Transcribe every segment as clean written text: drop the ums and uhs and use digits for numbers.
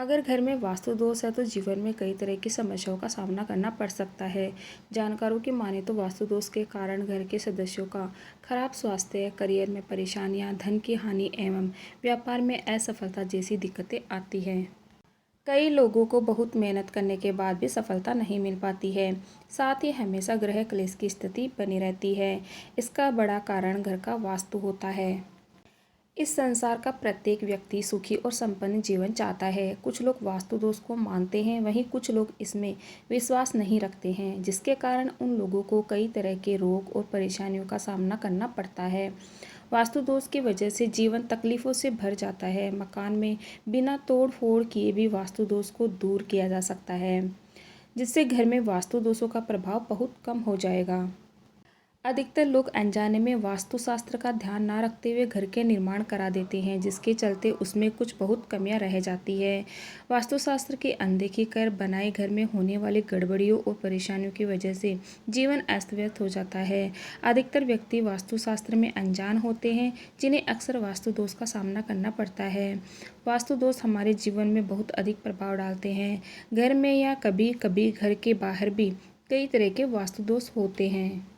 अगर घर में वास्तु दोष है तो जीवन में कई तरह की समस्याओं का सामना करना पड़ सकता है। जानकारों की माने तो वास्तु दोष के कारण घर के सदस्यों का खराब स्वास्थ्य, करियर में परेशानियां, धन की हानि एवं व्यापार में असफलता जैसी दिक्कतें आती हैं। कई लोगों को बहुत मेहनत करने के बाद भी सफलता नहीं मिल पाती है। साथ ही हमेशा ग्रह क्लेश की स्थिति बनी रहती है। इसका बड़ा कारण घर का वास्तु होता है। इस संसार का प्रत्येक व्यक्ति सुखी और संपन्न जीवन चाहता है। कुछ लोग वास्तु दोष को मानते हैं, वहीं कुछ लोग इसमें विश्वास नहीं रखते हैं, जिसके कारण उन लोगों को कई तरह के रोग और परेशानियों का सामना करना पड़ता है। वास्तु दोष की वजह से जीवन तकलीफों से भर जाता है। मकान में बिना तोड़ फोड़ किए भी वास्तु दोष को दूर किया जा सकता है, जिससे घर में वास्तु दोषों का प्रभाव बहुत कम हो जाएगा। अधिकतर लोग अनजाने में वास्तुशास्त्र का ध्यान ना रखते हुए घर के निर्माण करा देते हैं, जिसके चलते उसमें कुछ बहुत कमियां रह जाती है। वास्तुशास्त्र की अनदेखी कर बनाए घर में होने वाली गड़बड़ियों और परेशानियों की वजह से जीवन अस्त व्यस्त हो जाता है। अधिकतर व्यक्ति वास्तुशास्त्र में अनजान होते हैं, जिन्हें अक्सर वास्तु दोष का सामना करना पड़ता है। वास्तु दोष हमारे जीवन में बहुत अधिक प्रभाव डालते हैं। घर में या कभी कभी घर के बाहर भी कई तरह के वास्तु दोष होते हैं।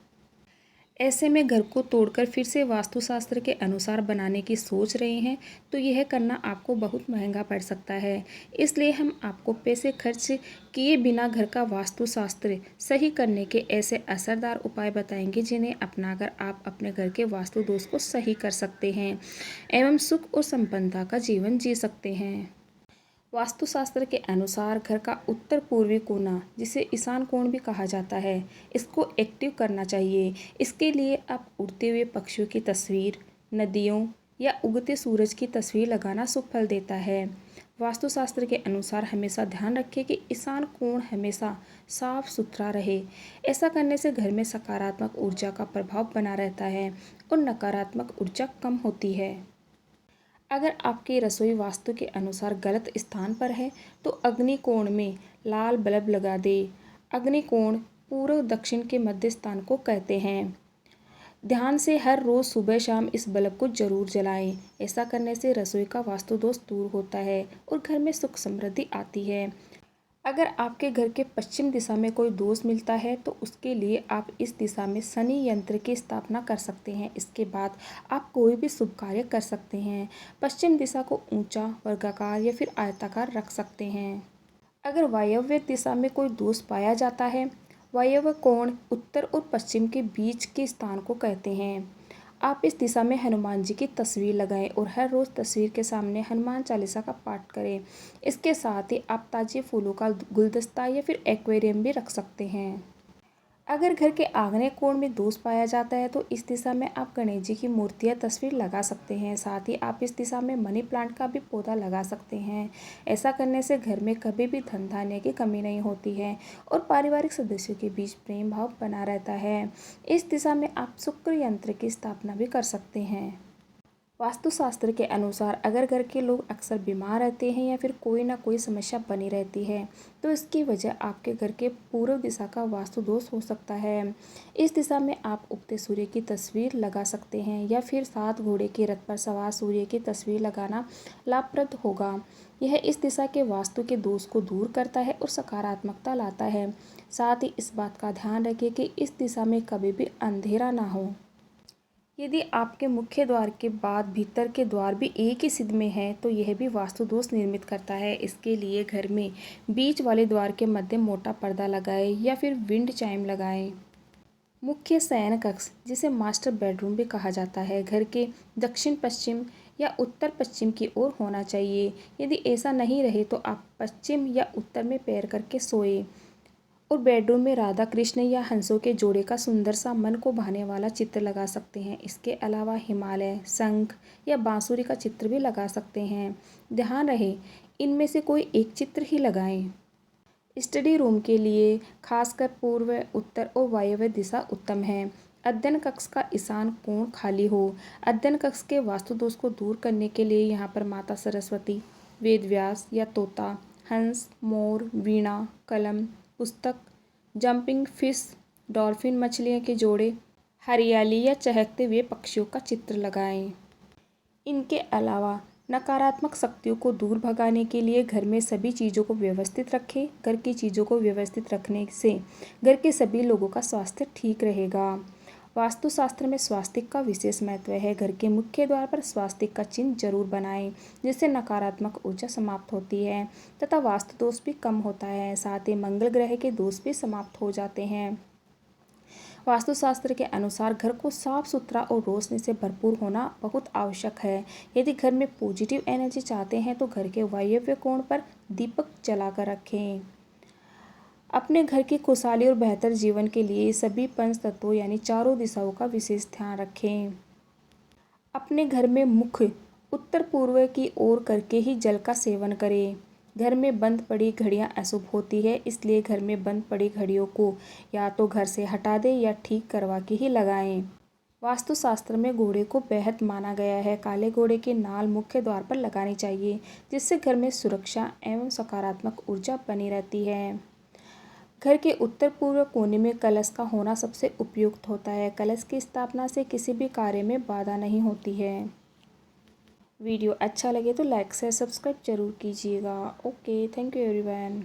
ऐसे में घर को तोड़कर फिर से वास्तुशास्त्र के अनुसार बनाने की सोच रहे हैं तो यह करना आपको बहुत महंगा पड़ सकता है। इसलिए हम आपको पैसे खर्च किए बिना घर का वास्तुशास्त्र सही करने के ऐसे असरदार उपाय बताएंगे, जिन्हें अपनाकर आप अपने घर के वास्तु दोष को सही कर सकते हैं एवं सुख और संपन्नता का जीवन जी सकते हैं। वास्तुशास्त्र के अनुसार घर का उत्तर पूर्वी कोना, जिसे ईशान कोण भी कहा जाता है, इसको एक्टिव करना चाहिए। इसके लिए आप उड़ते हुए पक्षियों की तस्वीर, नदियों या उगते सूरज की तस्वीर लगाना शुभ फल देता है। वास्तुशास्त्र के अनुसार हमेशा ध्यान रखें कि ईशान कोण हमेशा साफ सुथरा रहे। ऐसा करने से घर में सकारात्मक ऊर्जा का प्रभाव बना रहता है और नकारात्मक ऊर्जा कम होती है। अगर आपकी रसोई वास्तु के अनुसार गलत स्थान पर है तो अग्निकोण में लाल बल्ब लगा दें। अग्निकोण पूर्व दक्षिण के मध्य स्थान को कहते हैं। ध्यान से हर रोज़ सुबह शाम इस बल्ब को जरूर जलाएं। ऐसा करने से रसोई का वास्तु दोष दूर होता है और घर में सुख समृद्धि आती है। अगर आपके घर के पश्चिम दिशा में कोई दोष मिलता है तो उसके लिए आप इस दिशा में शनि यंत्र की स्थापना कर सकते हैं। इसके बाद आप कोई भी शुभ कार्य कर सकते हैं। पश्चिम दिशा को ऊंचा, वर्गाकार या फिर आयताकार रख सकते हैं। अगर वायव्य दिशा में कोई दोष पाया जाता है, वायव्य कोण उत्तर और पश्चिम के बीच के स्थान को कहते हैं। आप इस दिशा में हनुमान जी की तस्वीर लगाएं और हर रोज़ तस्वीर के सामने हनुमान चालीसा का पाठ करें। इसके साथ ही आप ताजे फूलों का गुलदस्ता या फिर एक्वेरियम भी रख सकते हैं। अगर घर के आग्नेय कोण में दोष पाया जाता है तो इस दिशा में आप गणेश जी की मूर्ति या तस्वीर लगा सकते हैं। साथ ही आप इस दिशा में मनी प्लांट का भी पौधा लगा सकते हैं। ऐसा करने से घर में कभी भी धन धान्य की कमी नहीं होती है और पारिवारिक सदस्यों के बीच प्रेम भाव बना रहता है। इस दिशा में आप शुक्र यंत्र की स्थापना भी कर सकते हैं। वास्तुशास्त्र के अनुसार अगर घर के लोग अक्सर बीमार रहते हैं या फिर कोई ना कोई समस्या बनी रहती है तो इसकी वजह आपके घर के पूर्व दिशा का वास्तु दोष हो सकता है। इस दिशा में आप उगते सूर्य की तस्वीर लगा सकते हैं या फिर 7 घोड़े के रथ पर सवार सूर्य की तस्वीर लगाना लाभप्रद होगा। यह इस दिशा के वास्तु के दोष को दूर करता है और सकारात्मकता लाता है। साथ ही इस बात का ध्यान रखें कि इस दिशा में कभी भी अंधेरा ना हो। यदि आपके मुख्य द्वार के बाद भीतर के द्वार भी एक ही सिद्ध में है तो यह भी वास्तु दोष निर्मित करता है। इसके लिए घर में बीच वाले द्वार के मध्य मोटा पर्दा लगाएं या फिर विंड चाइम लगाएं। मुख्य शयन कक्ष, जिसे मास्टर बेडरूम भी कहा जाता है, घर के दक्षिण पश्चिम या उत्तर पश्चिम की ओर होना चाहिए। यदि ऐसा नहीं रहे तो आप पश्चिम या उत्तर में पैर करके सोएं और बेडरूम में राधा कृष्ण या हंसों के जोड़े का सुंदर सा मन को भाने वाला चित्र लगा सकते हैं। इसके अलावा हिमालय, शंख या बांसुरी का चित्र भी लगा सकते हैं। ध्यान रहे इनमें से कोई एक चित्र ही लगाएं। स्टडी रूम के लिए खासकर पूर्व, उत्तर और वायव्य दिशा उत्तम है। अध्ययन कक्ष का ईशान कोण खाली हो। अध्ययन कक्ष के वास्तु दोष को दूर करने के लिए यहाँ पर माता सरस्वती, वेद व्यास या तोता, हंस, मोर, वीणा, कलम, पुस्तक, जंपिंग फिश, डॉल्फिन मछलियों के जोड़े, हरियाली या चहकते हुए पक्षियों का चित्र लगाएं। इनके अलावा नकारात्मक शक्तियों को दूर भगाने के लिए घर में सभी चीज़ों को व्यवस्थित रखें। घर की चीज़ों को व्यवस्थित रखने से घर के सभी लोगों का स्वास्थ्य ठीक रहेगा। वास्तुशास्त्र में स्वास्तिक का विशेष महत्व है। घर के मुख्य द्वार पर स्वास्तिक का चिन्ह जरूर बनाएं, जिससे नकारात्मक ऊर्जा समाप्त होती है तथा वास्तु दोष भी कम होता है। साथ ही मंगल ग्रह के दोष भी समाप्त हो जाते हैं। वास्तुशास्त्र के अनुसार घर को साफ सुथरा और रोशनी से भरपूर होना बहुत आवश्यक है। यदि घर में पॉजिटिव एनर्जी चाहते हैं तो घर के वायव्य कोण पर दीपक जलाकर रखें। अपने घर की खुशहाली और बेहतर जीवन के लिए सभी पंच तत्वों यानी चारों दिशाओं का विशेष ध्यान रखें। अपने घर में मुख उत्तर पूर्व की ओर करके ही जल का सेवन करें। घर में बंद पड़ी घड़ियां अशुभ होती है, इसलिए घर में बंद पड़ी घड़ियों को या तो घर से हटा दें या ठीक करवा के ही लगाएं। वास्तुशास्त्र में घोड़े को बेहद माना गया है। काले घोड़े की नाल मुख्य द्वार पर लगानी चाहिए, जिससे घर में सुरक्षा एवं सकारात्मक ऊर्जा बनी रहती है। घर के उत्तर पूर्व कोने में कलश का होना सबसे उपयुक्त होता है। कलश की स्थापना से किसी भी कार्य में बाधा नहीं होती है। वीडियो अच्छा लगे तो लाइक शेयर सब्सक्राइब जरूर कीजिएगा। Okay, thank you everyone.